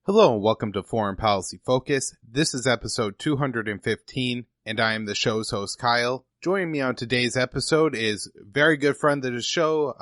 Hello and welcome to Foreign Policy Focus. This is episode 215 and I am the show's host Kyle. Joining me on today's episode is very good friend of the show,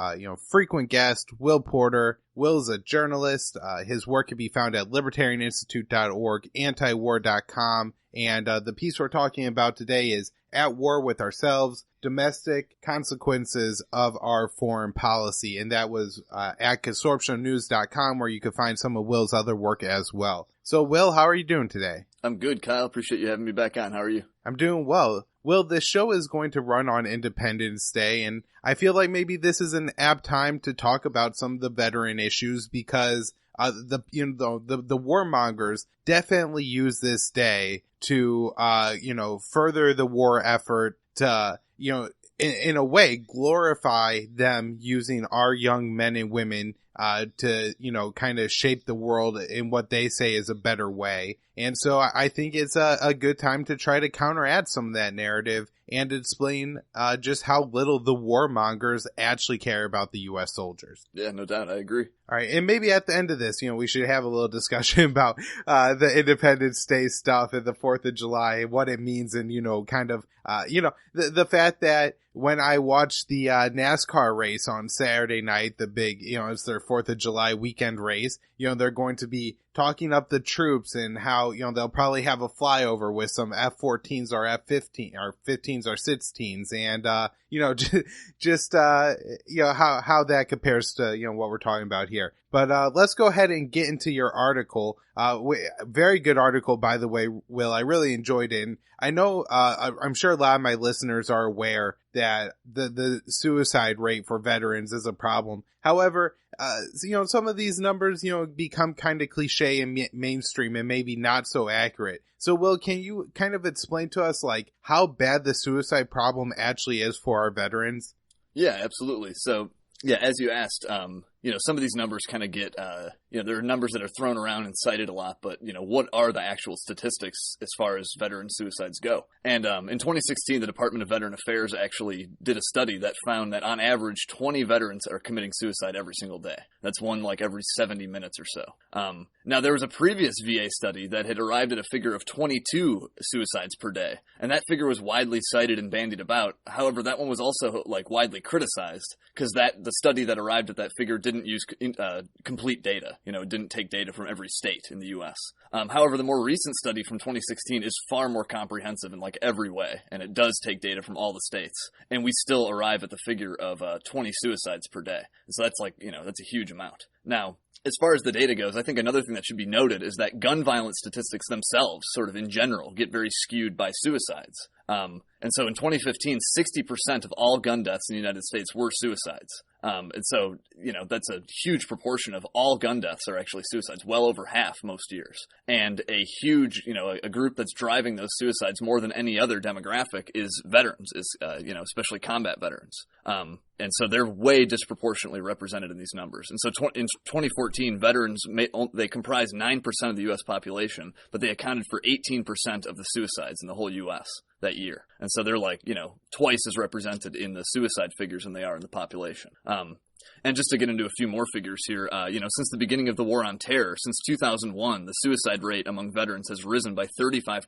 frequent guest, Will Porter. Will's a journalist. His work can be found at libertarianinstitute.org, antiwar.com, and the piece we're talking about today is At War with Ourselves, Domestic Consequences of Our Foreign Policy, and that was at consortiumnews.com, where you can find some of Will's other work as well. So, Will, how are you doing today? I'm good, Kyle. Appreciate you having me back on. How are you? I'm doing well. Will, this show is going to run on Independence Day, and I feel like maybe this is an apt time to talk about some of the veteran issues because the warmongers definitely use this day to further the war effort to in a way glorify them using our young men and women to kind of shape the world in what they say is a better way. And so I think it's a good time to try to counteract some of that narrative and explain just how little the warmongers actually care about the U.S. soldiers. Yeah, no doubt. I agree. All right. And maybe at the end of this, we should have a little discussion about the Independence Day stuff and the 4th of July and what it means and, the fact that when I watched the NASCAR race on Saturday night, the big, it's their 4th of July weekend race, they're going to be talking up the troops and how, they'll probably have a flyover with some F-14s or F-15 or 15s or 16s and, how that compares to, what we're talking about here. But, let's go ahead and get into your article. Very good article, by the way, Will. I really enjoyed it. And I know, I'm sure a lot of my listeners are aware that the suicide rate for veterans is a problem. However, some of these numbers, become kind of cliche and mainstream and maybe not so accurate. So, Will, can you kind of explain to us, how bad the suicide problem actually is for our veterans? Yeah, absolutely. So, yeah, as you asked, some of these numbers kind of get, there are numbers that are thrown around and cited a lot, but, what are the actual statistics as far as veteran suicides go? And in 2016, the Department of Veteran Affairs actually did a study that found that on average, 20 veterans are committing suicide every single day. That's one every 70 minutes or so. Now, there was a previous VA study that had arrived at a figure of 22 suicides per day, and that figure was widely cited and bandied about. However, that one was also widely criticized because the study that arrived at that figure didn't use complete data. It didn't take data from every state in the U.S. However, the more recent study from 2016 is far more comprehensive in every way, and it does take data from all the states. And we still arrive at the figure of 20 suicides per day. So that's that's a huge amount. Now, as far as the data goes, I think another thing that should be noted is that gun violence statistics themselves, sort of in general, get very skewed by suicides. And so in 2015, 60% of all gun deaths in the United States were suicides. And so, that's a huge proportion of all gun deaths are actually suicides, well over half most years. And a huge, a group that's driving those suicides more than any other demographic is veterans, especially combat veterans. And so they're way disproportionately represented in these numbers. And so in 2014, veterans, they comprise 9% of the U.S. population, but they accounted for 18% of the suicides in the whole U.S. that year. And so they're twice as represented in the suicide figures than they are in the population. And just to get into a few more figures here, since the beginning of the War on Terror, since 2001, the suicide rate among veterans has risen by 35%.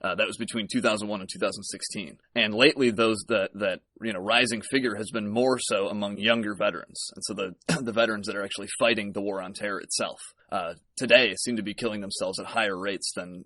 That was between 2001 and 2016. And lately, that rising figure has been more so among younger veterans. And so the veterans that are actually fighting the War on Terror itself today seem to be killing themselves at higher rates than,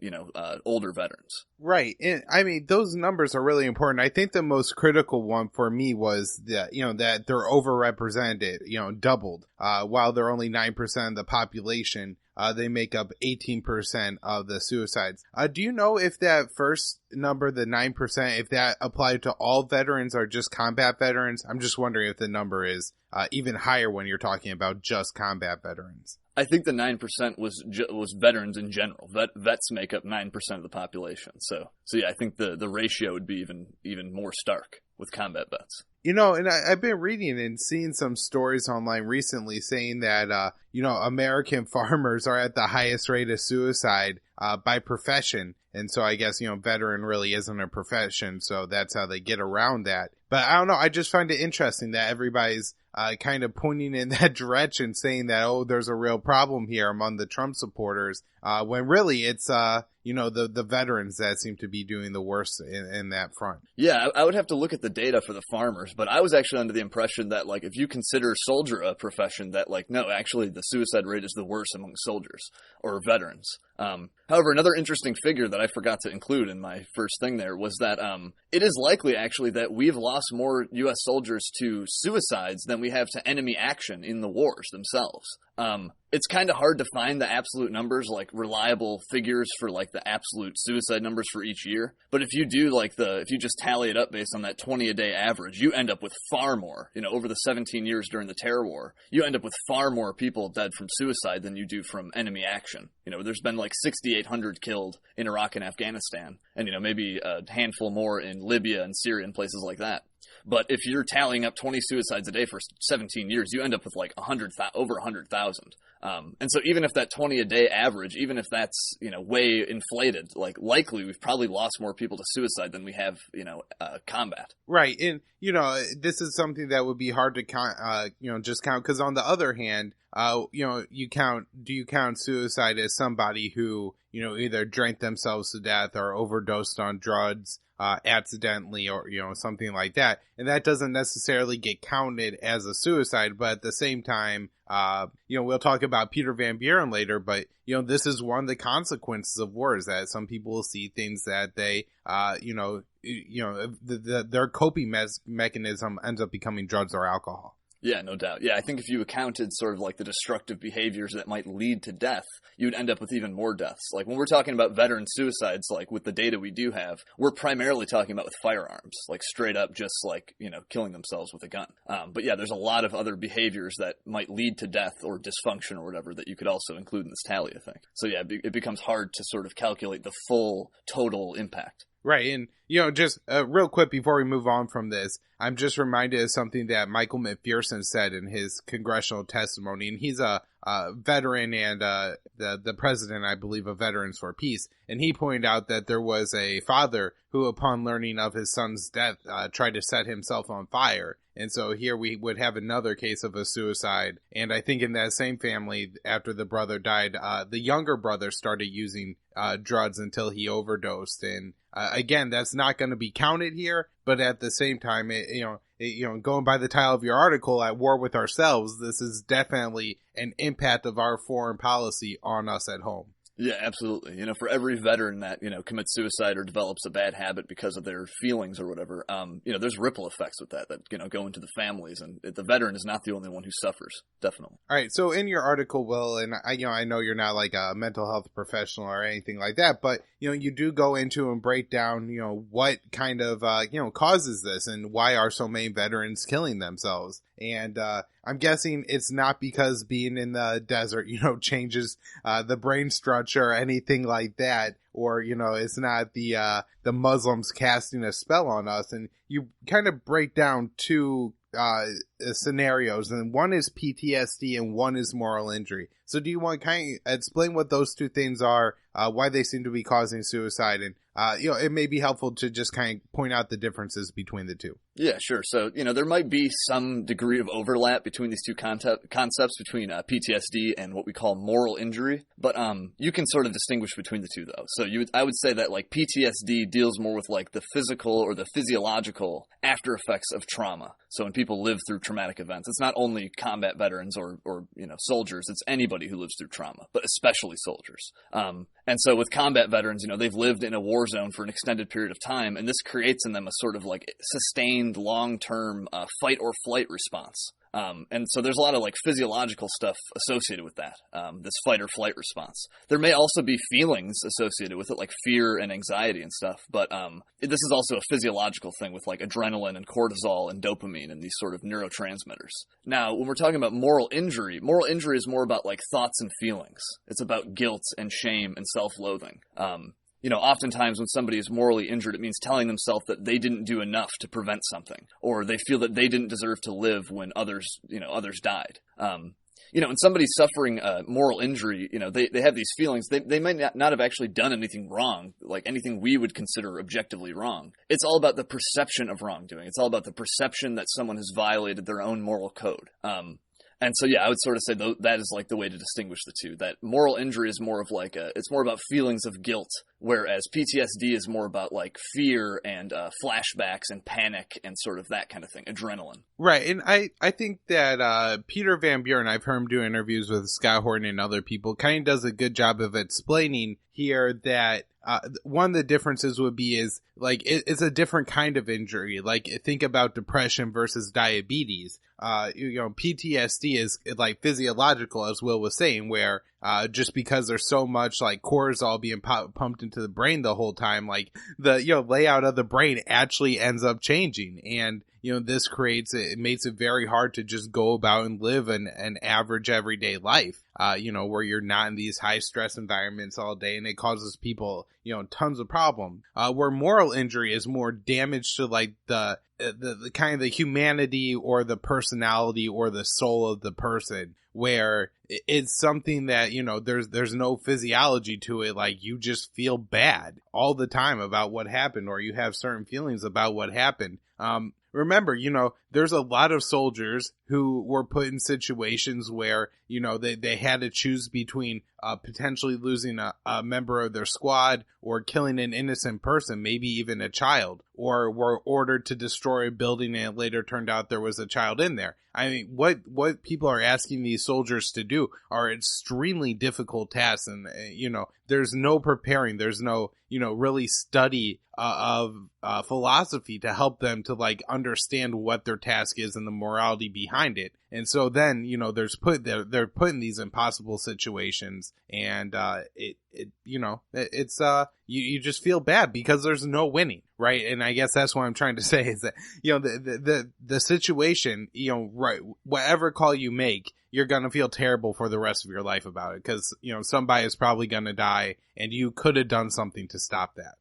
older veterans. Right. And I mean, those numbers are really important. I think the most critical one for me was that, that they're overrepresented, doubled, while they're only 9% of the population. They make up 18% of the suicides. Do you know if that first number, the 9%, if that applied to all veterans or just combat veterans? I'm just wondering if the number is even higher when you're talking about just combat veterans. I think the 9% was veterans in general. Vets make up 9% of the population. So yeah, I think the ratio would be even more stark with combat vets. And I've been reading and seeing some stories online recently saying that, American farmers are at the highest rate of suicide by profession. And so I guess, veteran really isn't a profession. So that's how they get around that. But I don't know. I just find it interesting that everybody's kind of pointing in that direction, saying that, oh, there's a real problem here among the Trump supporters, when really it's, the veterans that seem to be doing the worst in that front. Yeah, I would have to look at the data for the farmers, but I was actually under the impression that, like, if you consider soldier a profession, that, like, no, actually the suicide rate is the worst among soldiers or veterans. However, another interesting figure that I forgot to include in my first thing there was that it is likely, actually, that we've lost more U.S. soldiers to suicides than we have to enemy action in the wars themselves. It's kind of hard to find the absolute numbers, like reliable figures for like the absolute suicide numbers for each year. But if you do if you just tally it up based on that 20 a day average, you end up with far more, over the 17 years during the terror war, you end up with far more people dead from suicide than you do from enemy action. There's been like 6,800 killed in Iraq and Afghanistan, and maybe a handful more in Libya and Syria and places like that. But if you're tallying up 20 suicides a day for 17 years, you end up with like over 100,000. And so even if that 20 a day average, even if that's, way inflated, like likely we've probably lost more people to suicide than we have, combat. Right. And, this is something that would be hard to count, just count. Because on the other hand, do you count suicide as somebody who, either drank themselves to death or overdosed on drugs, accidentally, or, something like that. And that doesn't necessarily get counted as a suicide, but at the same time, we'll talk about Peter Van Buren later, but, this is one of the consequences of wars, that some people will see things that they, their coping mechanism ends up becoming drugs or alcohol. Yeah, no doubt. Yeah, I think if you accounted sort of like the destructive behaviors that might lead to death, you'd end up with even more deaths. Like when we're talking about veteran suicides, like with the data we do have, we're primarily talking about with firearms, like straight up just like, killing themselves with a gun. But yeah, there's a lot of other behaviors that might lead to death or dysfunction or whatever that you could also include in this tally, I think. So yeah, it becomes hard to sort of calculate the full total impact. Right. And, just real quick before we move on from this, I'm just reminded of something that Michael McPherson said in his congressional testimony. And he's a veteran and the president, I believe, of Veterans for Peace. And he pointed out that there was a father who, upon learning of his son's death, tried to set himself on fire. And so here we would have another case of a suicide. And I think in that same family, after the brother died, the younger brother started using drugs until he overdosed. And again, that's not going to be counted here. But at the same time, going by the title of your article, At War with Ourselves, this is definitely an impact of our foreign policy on us at home. Yeah, absolutely. For every veteran that, commits suicide or develops a bad habit because of their feelings or whatever, there's ripple effects with that, go into the families, and the veteran is not the only one who suffers. Definitely. All right. So in your article, Will, and I know you're not like a mental health professional or anything like that, but, you do go into and break down, what kind of, causes this and why are so many veterans killing themselves. And, I'm guessing it's not because being in the desert, changes, the brain structure or anything like that. Or, it's not the Muslims casting a spell on us. And you kind of break down two, scenarios, and one is PTSD and one is moral injury. So do you want to kind of explain what those two things are, why they seem to be causing suicide, and it may be helpful to just kind of point out the differences between the two. Yeah, sure. So, there might be some degree of overlap between these two concepts between PTSD and what we call moral injury, but you can sort of distinguish between the two, though. So I would say that like PTSD deals more with like the physical or the physiological after effects of trauma. So when people live through traumatic events, it's not only combat veterans or soldiers, it's anybody who lives through trauma, but especially soldiers. And so with combat veterans, they've lived in a war zone for an extended period of time, and this creates in them a sort of like sustained long-term fight or flight response. And so there's a lot of like physiological stuff associated with that, this fight or flight response. There may also be feelings associated with it, like fear and anxiety and stuff. But this is also a physiological thing with like adrenaline and cortisol and dopamine and these sort of neurotransmitters. Now, when we're talking about moral injury is more about like thoughts and feelings. It's about guilt and shame and self-loathing. Oftentimes when somebody is morally injured, it means telling themselves that they didn't do enough to prevent something, or they feel that they didn't deserve to live when others died. when somebody's suffering moral injury, they have these feelings. They might not have actually done anything wrong, like anything we would consider objectively wrong. It's all about the perception of wrongdoing. It's all about the perception that someone has violated their own moral code. And so, I would sort of say that is like the way to distinguish the two. That moral injury is more of like it's more about feelings of guilt, whereas PTSD is more about like fear and flashbacks and panic and sort of that kind of thing, adrenaline. Right, and I think that Peter Van Buren, I've heard him do interviews with Scott Horton and other people, kind of does a good job of explaining here that one of the differences would be is like it's a different kind of injury. Like think about depression versus diabetes. PTSD is like physiological, as Will was saying, where just because there's so much like cortisol being pumped into the brain the whole time, like the layout of the brain actually ends up changing, and this makes it very hard to just go about and live an average everyday life, where you're not in these high stress environments all day, and it causes people, tons of problems. Where moral injury is more damage to like the kind of the humanity or the personality or the soul of the person, where it's something that, there's no physiology to it. Like you just feel bad all the time about what happened, or you have certain feelings about what happened. Remember, there's a lot of soldiers who were put in situations where, they had to choose between potentially losing a member of their squad or killing an innocent person, maybe even a child, or were ordered to destroy a building and it later turned out there was a child in there. I mean, what people are asking these soldiers to do are extremely difficult tasks, and, there's no preparing, there's no, really study of philosophy to help them to like understand what their task is and the morality behind it. And so then, they're put in these impossible situations, and you just feel bad because there's no winning, right? And I guess that's what I'm trying to say is that, the situation, right, whatever call you make, you're going to feel terrible for the rest of your life about it because, somebody is probably going to die and you could have done something to stop that.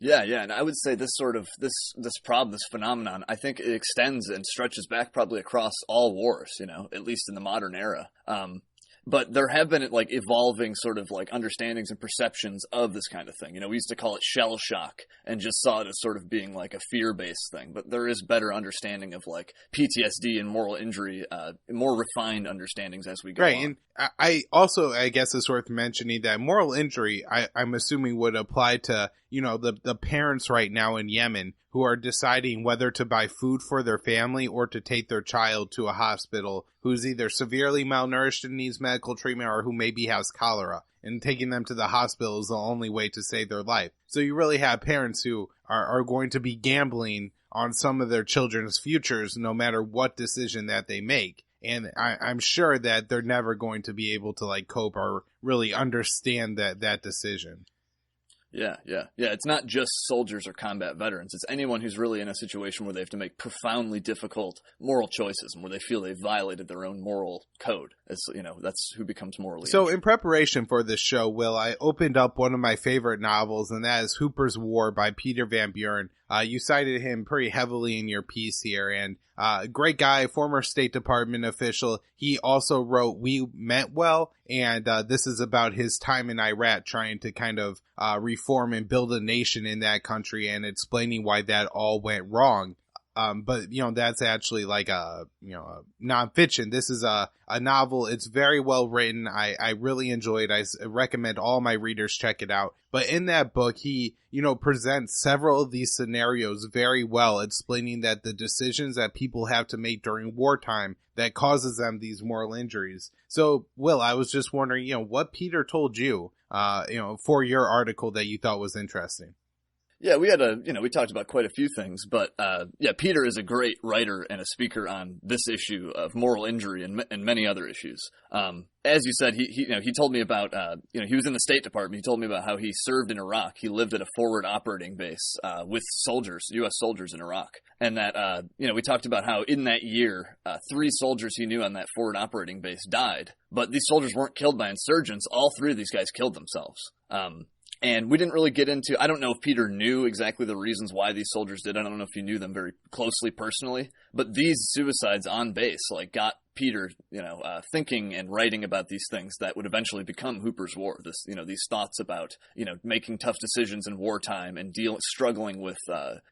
Yeah, and I would say this sort of this problem, this phenomenon, I think it extends and stretches back probably across all wars, at least in the modern era. But there have been like evolving sort of like understandings and perceptions of this kind of thing. We used to call it shell shock and just saw it as sort of being like a fear-based thing. But there is better understanding of like PTSD and moral injury, more refined understandings as we go on. And I also, I guess it's worth mentioning that moral injury, I'm assuming would apply to, the parents right now in Yemen who are deciding whether to buy food for their family or to take their child to a hospital who's either severely malnourished and needs medical treatment or who maybe has cholera. And taking them to the hospital is the only way to save their life. So you really have parents who are going to be gambling on some of their children's futures no matter what decision that they make. And I'm sure that they're never going to be able to like cope or really understand that decision. Yeah. It's not just soldiers or combat veterans. It's anyone who's really in a situation where they have to make profoundly difficult moral choices and where they feel they've violated their own moral code. That's who becomes morally So injured. In preparation for this show, Will, I opened up one of my favorite novels, and that is Hooper's War by Peter Van Buren. You cited him pretty heavily in your piece here, and great guy, former State Department official. He also wrote We Meant Well, and this is about his time in Iraq trying to kind of reform and build a nation in that country and explaining why that all went wrong. But that's actually like a nonfiction. This is a novel. It's very well written. I really enjoyed it. I recommend all my readers check it out. But in that book, he, presents several of these scenarios very well, explaining that the decisions that people have to make during wartime that causes them these moral injuries. So, Will, I was just wondering, what Peter told you, for your article that you thought was interesting. Yeah, we had we talked about quite a few things, but Peter is a great writer and a speaker on this issue of moral injury and many other issues. As you said, he told me about, he was in the State Department. He told me about how he served in Iraq. He lived at a forward operating base, with soldiers, U.S. soldiers in Iraq. And that, we talked about how in that year, 3 soldiers he knew on that forward operating base died. But these soldiers weren't killed by insurgents. All 3 of these guys killed themselves. And we didn't really get I don't know if Peter knew exactly the reasons why these soldiers did. I don't know if he knew them very closely personally, But these suicides on base, like, got Peter, thinking and writing about these things that would eventually become Hooper's War. This, these thoughts about, making tough decisions in wartime and struggling with,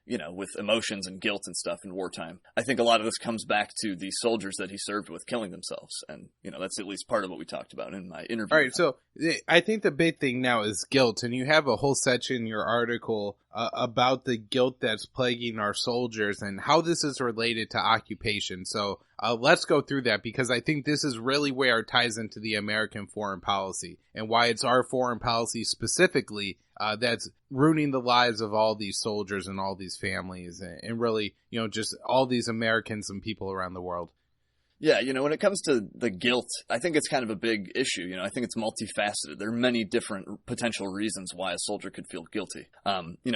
with emotions and guilt and stuff in wartime. I think a lot of this comes back to the soldiers that he served with killing themselves. And, that's at least part of what we talked about in my interview. All right. So I think the big thing now is guilt. And you have a whole section in your article about the guilt that's plaguing our soldiers and how this is related to occupation. So let's go through that, because I think this is really where it ties into the American foreign policy and why it's our foreign policy specifically that's ruining the lives of all these soldiers and all these families and really, just all these Americans and people around the world. Yeah, when it comes to the guilt, I think it's kind of a big issue. I think it's multifaceted. There are many different potential reasons why a soldier could feel guilty.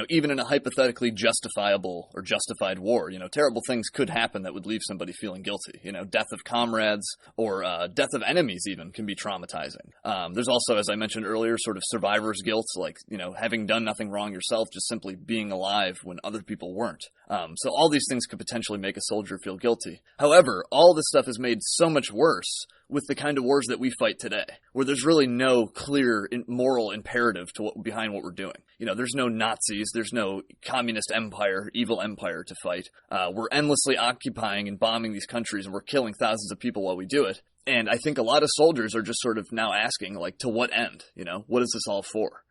Even in a hypothetically justifiable or justified war, terrible things could happen that would leave somebody feeling guilty. Death of comrades or death of enemies even can be traumatizing. There's also, as I mentioned earlier, sort of survivor's guilt, like, having done nothing wrong yourself, just simply being alive when other people weren't. So all these things could potentially make a soldier feel guilty. However, all this stuff is made so much worse with the kind of wars that we fight today, where there's really no clear moral imperative behind what we're doing. There's no Nazis, there's no communist empire, evil empire to fight. We're endlessly occupying and bombing these countries, and we're killing thousands of people while we do it. And I think a lot of soldiers are just sort of now asking, like, to what end? What is this all for?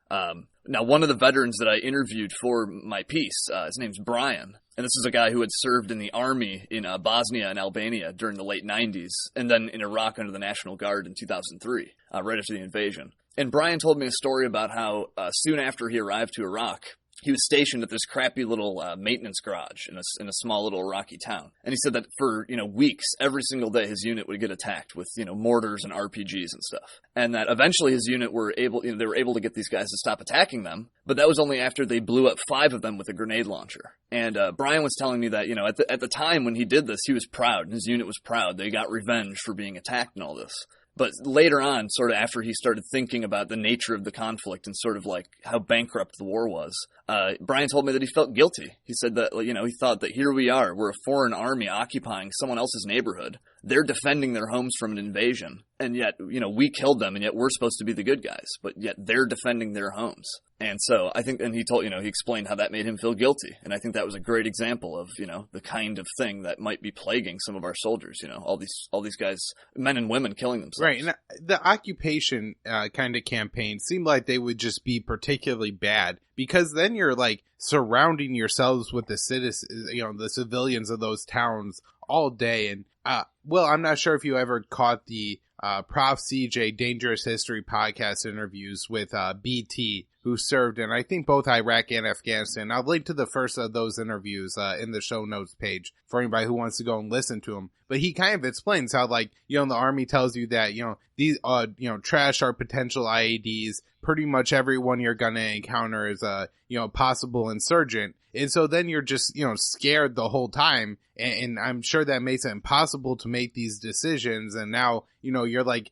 Now, one of the veterans that I interviewed for my piece, his name's Brian, and this is a guy who had served in the army in Bosnia and Albania during the late 90s, and then in Iraq under the National Guard in 2003, right after the invasion. And Brian told me a story about how soon after he arrived to Iraq, he was stationed at this crappy little maintenance garage in a small little Iraqi town. And he said that for, weeks, every single day, his unit would get attacked with, mortars and RPGs and stuff. And that eventually his unit they were able to get these guys to stop attacking them. But that was only after they blew up 5 of them with a grenade launcher. And Brian was telling me that, at the time when he did this, he was proud. And his unit was proud. They got revenge for being attacked and all this. But later on, sort of after he started thinking about the nature of the conflict and sort of like how bankrupt the war was, Brian told me that he felt guilty. He said that, he thought that here we are, we're a foreign army occupying someone else's neighborhood. They're defending their homes from an invasion. And yet, we killed them, and yet we're supposed to be the good guys. But yet they're defending their homes. And so I think, and he told, he explained how that made him feel guilty. And I think that was a great example of, the kind of thing that might be plaguing some of our soldiers, all these guys, men and women killing themselves. Right. And the occupation kind of campaigns seem like they would just be particularly bad, because then you're like surrounding yourselves with the citizens, the civilians of those towns all day. And I'm not sure if you ever caught the Prof. CJ Dangerous History podcast interviews with BT, who served in, I think, both Iraq and Afghanistan. I'll link to the first of those interviews in the show notes page for anybody who wants to go and listen to them. But he kind of explains how, like, the Army tells you that, these, trash are potential IEDs. Pretty much everyone you're going to encounter is a, possible insurgent. And so then you're just, scared the whole time. And I'm sure that makes it impossible to make these decisions. And now, you're like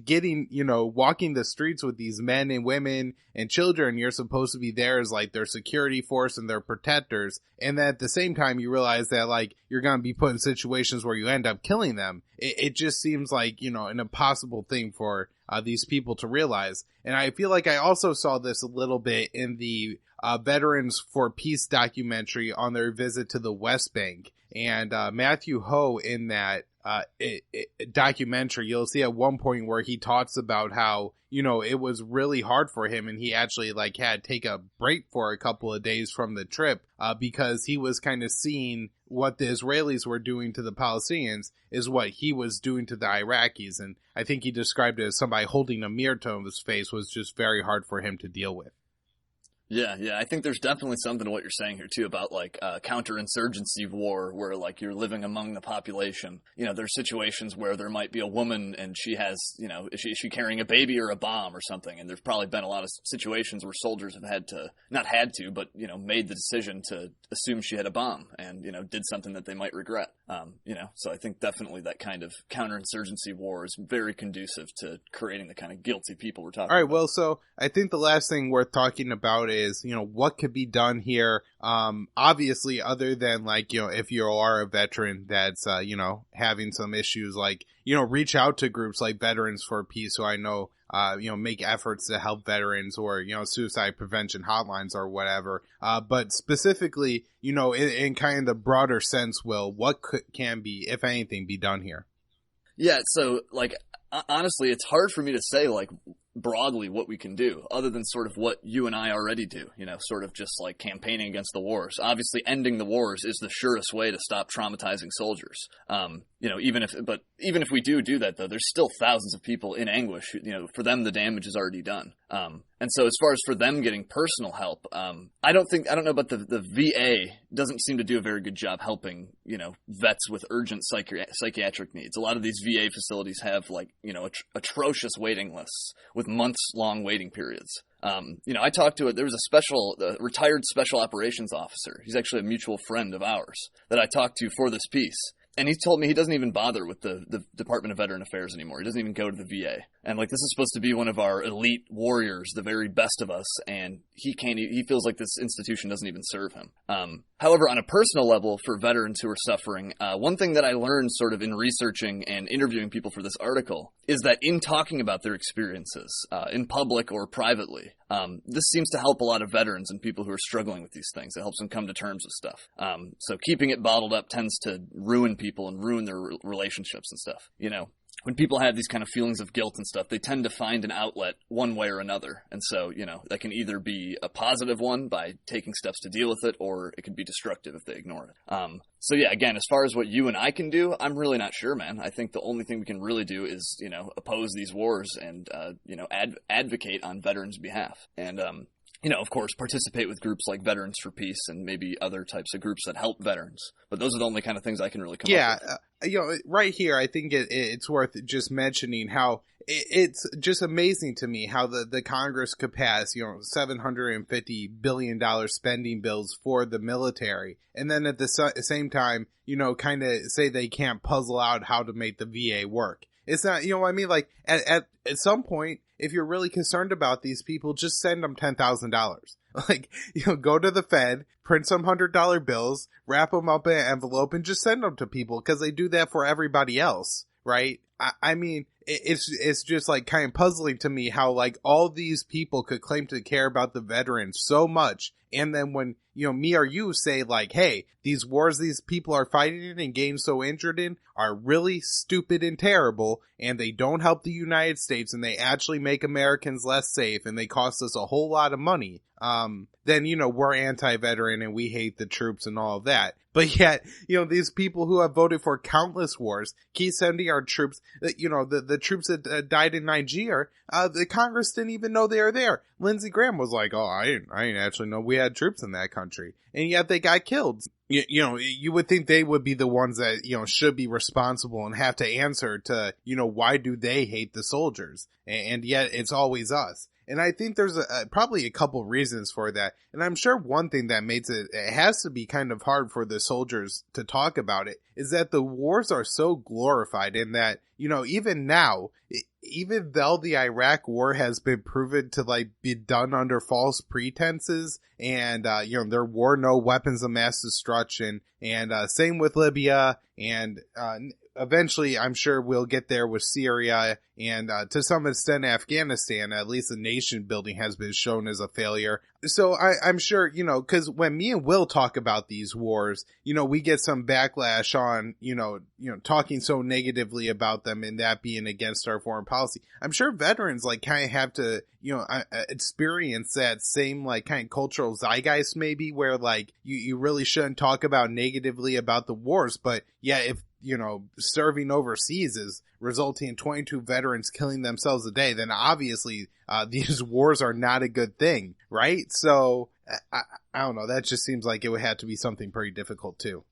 getting, walking the streets with these men and women and children. You're supposed to be there as like their security force and their protectors. And then at the same time, you realize that like you're going to be put in situations where you end up killing them. It just seems like, an impossible thing for these people to realize. And I feel like I also saw this a little bit in the Veterans for Peace documentary on their visit to the West Bank. And Matthew Ho, in that documentary, you'll see at one point where he talks about how, it was really hard for him, and he actually like had to take a break for a couple of days from the trip because he was kind of seeing what the Israelis were doing to the Palestinians is what he was doing to the Iraqis. And I think he described it as somebody holding a mirror to his face was just very hard for him to deal with. Yeah. I think there's definitely something to what you're saying here too about like counterinsurgency war, where like you're living among the population. There's situations where there might be a woman and she has, is she carrying a baby or a bomb or something? And there's probably been a lot of situations where soldiers have but made the decision to assume she had a bomb and did something that they might regret. So I think definitely that kind of counterinsurgency war is very conducive to creating the kind of guilty people we're talking about. All right. Well, so I think the last thing worth talking about is, what could be done here? Obviously, other than like, if you are a veteran that's, having some issues, like, reach out to groups like Veterans for Peace, who I know, make efforts to help veterans, or, suicide prevention hotlines or whatever. But specifically, in kind of the broader sense, Will, what can be, if anything, be done here? Yeah. So like, honestly, it's hard for me to say like broadly what we can do other than sort of what you and I already do, sort of just like campaigning against the wars. Obviously ending the wars is the surest way to stop traumatizing soldiers. Even if we do that though, there's still thousands of people in anguish, for them, the damage is already done. And so as far as for them getting personal help, I don't know, but the VA doesn't seem to do a very good job helping, vets with urgent psychiatric needs. A lot of these VA facilities have like, atrocious waiting lists with months long waiting periods. I talked to there was a retired special operations officer. He's actually a mutual friend of ours that I talked to for this piece. And he told me he doesn't even bother with the Department of Veteran Affairs anymore. He doesn't even go to the VA. And like, this is supposed to be one of our elite warriors, the very best of us. And he feels like this institution doesn't even serve him. However, on a personal level, for veterans who are suffering, one thing that I learned sort of in researching and interviewing people for this article is that in talking about their experiences, in public or privately, this seems to help a lot of veterans and people who are struggling with these things. It helps them come to terms with stuff. So keeping it bottled up tends to ruin people and ruin their relationships and stuff. When people have these kind of feelings of guilt and stuff, they tend to find an outlet one way or another. And so, that can either be a positive one by taking steps to deal with it, or it can be destructive if they ignore it. So yeah, again, as far as what you and I can do, I'm really not sure, man. I think the only thing we can really do is, oppose these wars and, advocate on veterans' behalf. And, of course, participate with groups like Veterans for Peace and maybe other types of groups that help veterans. But those are the only kind of things I can really come up with. Right here, I think it's worth just mentioning how it's just amazing to me how the Congress could pass, $750 billion spending bills for the military. And then at the same time, kind of say they can't puzzle out how to make the VA work. It's not, what I mean? Like at some point, if you're really concerned about these people, just send them $10,000. Like, go to the Fed, print some $100 bills, wrap them up in an envelope, and just send them to people, because they do that for everybody else, right? I mean, it's just like kind of puzzling to me how like all these people could claim to care about the veterans so much, and then when me or you say like, hey, these wars these people are fighting in and getting so injured in are really stupid and terrible, and they don't help the United States, and they actually make Americans less safe, and they cost us a whole lot of money, then we're anti-veteran and we hate the troops and all of that. But yet, these people who have voted for countless wars keep sending our troops, the troops that died in Nigeria, the Congress didn't even know they were there. Lindsey Graham was like, oh, I didn't actually know we had troops in that country. And yet they got killed. You would think they would be the ones that, should be responsible and have to answer to, why do they hate the soldiers? And yet it's always us. And I think there's probably a couple reasons for that. And I'm sure one thing that makes it has to be kind of hard for the soldiers to talk about it is that the wars are so glorified, in that, even now, even though the Iraq war has been proven to like be done under false pretenses, and, there were no weapons of mass destruction, and same with Libya, and eventually I'm sure we'll get there with Syria, and to some extent Afghanistan. At least the nation building has been shown as a failure. So I'm sure, because when me and Will talk about these wars, we get some backlash on, talking so negatively about them and that being against our foreign policy. I'm sure veterans like kind of have to, experience that same like kind of cultural zeitgeist maybe, where like you really shouldn't talk about negatively about the wars. But yeah, if, serving overseas is resulting in 22 veterans killing themselves a day, then obviously these wars are not a good thing, right? So I don't know. That just seems like it would have to be something pretty difficult too.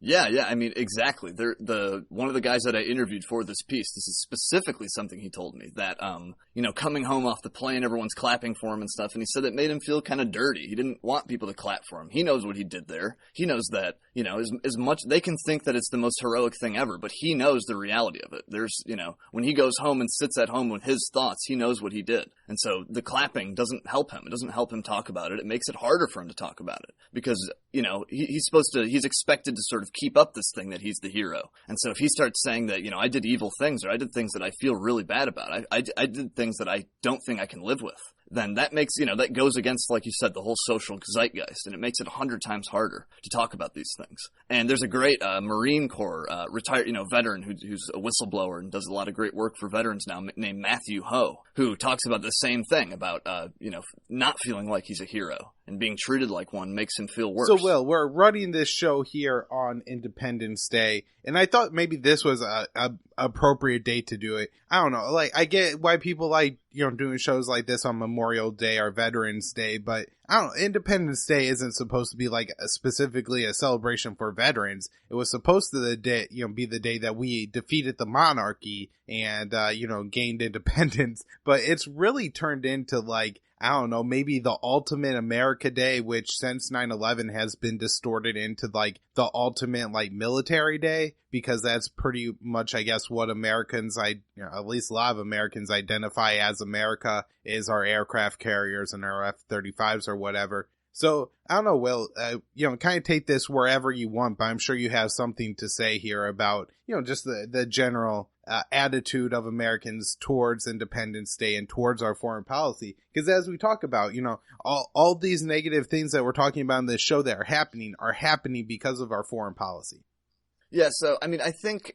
Yeah. I mean, exactly. One of the guys that I interviewed for this piece, this is specifically something he told me that, coming home off the plane, everyone's clapping for him and stuff. And he said it made him feel kind of dirty. He didn't want people to clap for him. He knows what he did there. He knows that, as much they can think that it's the most heroic thing ever, but he knows the reality of it. There's, when he goes home and sits at home with his thoughts, he knows what he did. And so the clapping doesn't help him. It doesn't help him talk about it. It makes it harder for him to talk about it because, he's expected to sort of keep up this thing that he's the hero. And so if he starts saying that, I did evil things or I did things that I feel really bad about, I did things that I don't think I can live with, then that makes, that goes against, like you said, the whole social zeitgeist, and it makes it 100 times harder to talk about these things. And there's a great Marine Corps retired, veteran who's a whistleblower and does a lot of great work for veterans now, named Matthew Ho, who talks about the same thing about, not feeling like he's a hero and being treated like one makes him feel worse. So, Will, we're running this show here on Independence Day, and I thought maybe this was a appropriate date to do it. I don't know. Like, I get why people like, doing shows like this on Memorial Day or Veterans Day, but I don't know. Independence Day isn't supposed to be like specifically a celebration for veterans. It was supposed to be the day that we defeated the monarchy and, gained independence, but it's really turned into like, I don't know, maybe the ultimate America Day, which since 9/11 has been distorted into like the ultimate like military day, because that's pretty much, I guess, what Americans, at least a lot of Americans identify as America is our aircraft carriers and our F-35s or whatever. So I don't know, Will, kind of take this wherever you want, but I'm sure you have something to say here about, just the general attitude of Americans towards Independence Day and towards our foreign policy. Because as we talk about, all these negative things that we're talking about in this show that are happening because of our foreign policy. Yeah, so, I think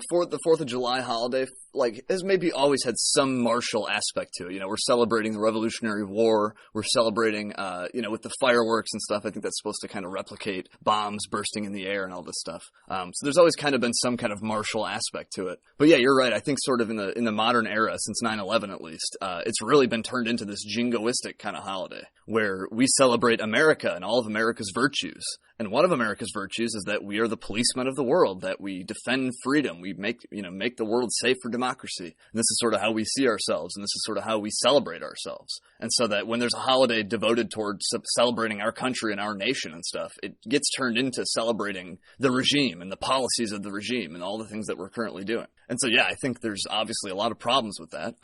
for the 4th of July holiday, like, has maybe always had some martial aspect to it. We're celebrating the Revolutionary War. We're celebrating, with the fireworks and stuff. I think that's supposed to kind of replicate bombs bursting in the air and all this stuff. So there's always kind of been some kind of martial aspect to it. But yeah, you're right. I think sort of in the modern era, since 9/11 at least, it's really been turned into this jingoistic kind of holiday where we celebrate America and all of America's virtues. And one of America's virtues is that we are the policemen of the world, that we defend freedom. We make the world safe for democracy. And this is sort of how we see ourselves, and this is sort of how we celebrate ourselves. And so that when there's a holiday devoted towards celebrating our country and our nation and stuff, it gets turned into celebrating the regime and the policies of the regime and all the things that we're currently doing. And so, yeah, I think there's obviously a lot of problems with that.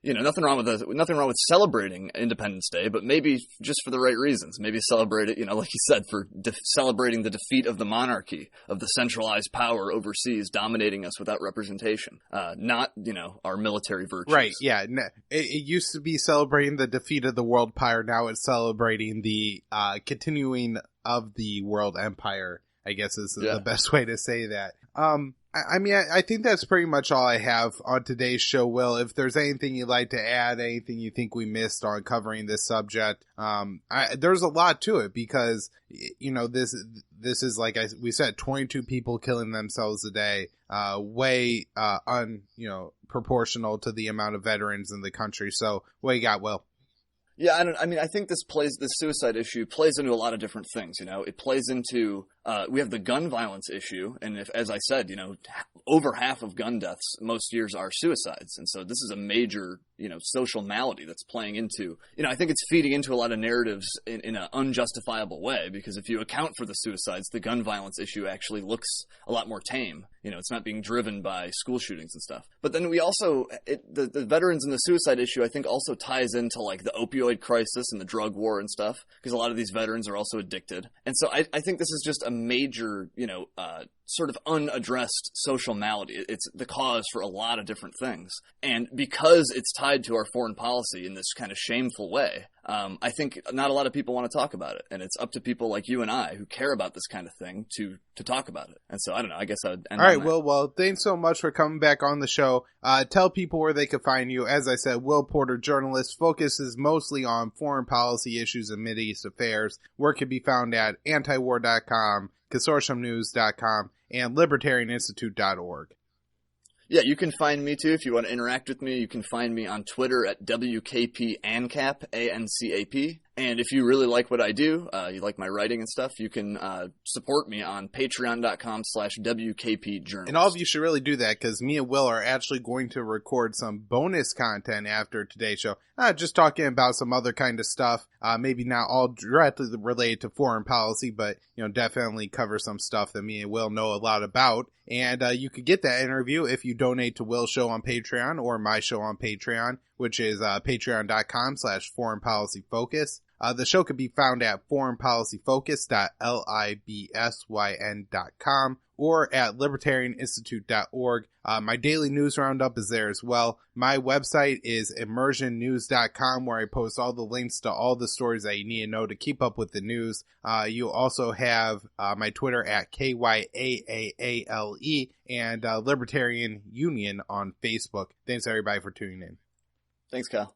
Nothing wrong with celebrating Independence Day, but maybe just for the right reasons. Maybe celebrate it, like you said, for celebrating the defeat of the monarchy, of the centralized power overseas dominating us without representation, not, our military virtues. Right, yeah. It used to be celebrating the defeat of the world power. Now it's celebrating the continuing of the world empire, I guess is the best way to say that. I think that's pretty much all I have on today's show, Will. If there's anything you'd like to add, anything you think we missed on covering this subject, there's a lot to it because, this is like we said, 22 people killing themselves a day, way, proportional to the amount of veterans in the country. So what you got, Will? Yeah, I think this suicide issue plays into a lot of different things, It plays into, we have the gun violence issue, and as I said, over half of gun deaths most years are suicides, and so this is a major, social malady that's playing into, I think it's feeding into a lot of narratives in an unjustifiable way, because if you account for the suicides, the gun violence issue actually looks a lot more tame. It's not being driven by school shootings and stuff. But then we also, the veterans and the suicide issue, I think, also ties into like the opioid crisis and the drug war and stuff, because a lot of these veterans are also addicted. And so I think this is just a major, sort of unaddressed social malady. It's the cause for a lot of different things. And because it's tied to our foreign policy in this kind of shameful way, I think not a lot of people want to talk about it. And it's up to people like you and I who care about this kind of thing to talk about it. And so, I don't know, I guess I would end on that. All right, well, thanks so much for coming back on the show. Tell people where they can find you. As I said, Will Porter, journalist, focuses mostly on foreign policy issues and Mideast affairs. Work can be found at antiwar.com, consortiumnews.com, and libertarianinstitute.org. Yeah, you can find me too if you want to interact with me. You can find me on Twitter at WKPANCAP, ANCAP. And if you really like what I do, you like my writing and stuff, you can support me on patreon.com/WKPjournalist. And all of you should really do that because me and Will are actually going to record some bonus content after today's show. Just talking about some other kind of stuff, maybe not all directly related to foreign policy, but definitely cover some stuff that me and Will know a lot about. And you could get that interview if you donate to Will's show on Patreon or my show on Patreon, which is patreon.com/foreignpolicyfocus. The show can be found at foreignpolicyfocus.libsyn.com or at libertarianinstitute.org. My daily news roundup is there as well. My website is immersionnews.com, where I post all the links to all the stories that you need to know to keep up with the news. You also have my Twitter at KYAAALE and Libertarian Union on Facebook. Thanks everybody for tuning in. Thanks, Kyle.